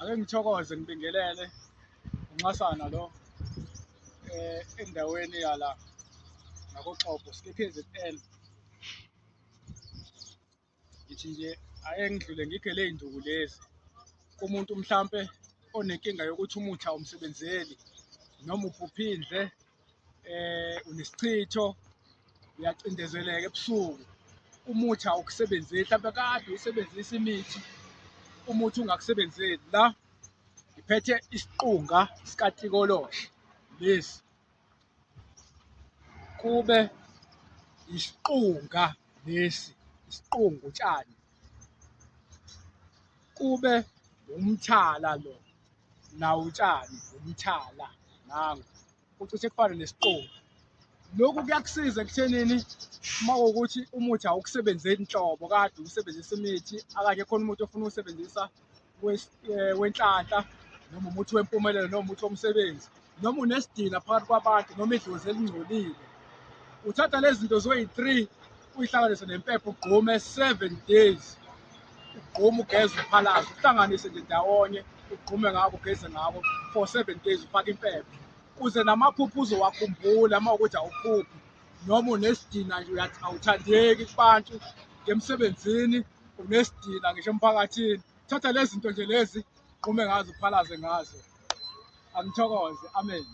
Ake ngithokoze ngibingelele uNxasana lo endaweni yala ngakoXhobo KZN. Ngithi nje ake ngidlule ngikhe ley'nduku lezi kumuntu mhlampe onenkinga yokuthi umuthi awumsebenzeli noma uphuphindle, unesichitho, uyacindezeleka ebusuku, umuthi awukusebenzeli, mhlampe kade usebenzisa imithi umuthi ungakusebenzeli. La ngiphethe isiqunga sikatikoloshi lesi, kube isiqunga lesi, isiqunga utshani, kube umthala lo, nawo utshani umthala nangu ucishe kufane nesiqunga. Lokhu kuyakusiza ekuthenini uma kuwukuthi umuthi awukusebenzeli nhlobo kade usebenzisa imithi, akanye khona umuthi ofuna uwusebenzisa wenhlanhla noma umuthi wempumelelo noma umuthi womsebenzi noma unesidina phakathi kwabantu noma idlozi elingcolile, uthatha lezi zinto zoyi-3 uyihlanganise nempepho ugqume 7 days, ugqume ugeze uphalaze uhlanganise nje ndawonye, ugqume ngako ugeze ngako for 7 days ufake impepho ukuze namaphupho uzowakhumbula uma ukuthi awuphuphi noma unesidina nje awuthandeki kubantu emsebenzini, unesidina ngisho emphakathini. Thatha lezi zinto nje lezi ugqume ngazo uphalaze ngazo. Angithokoze, amen.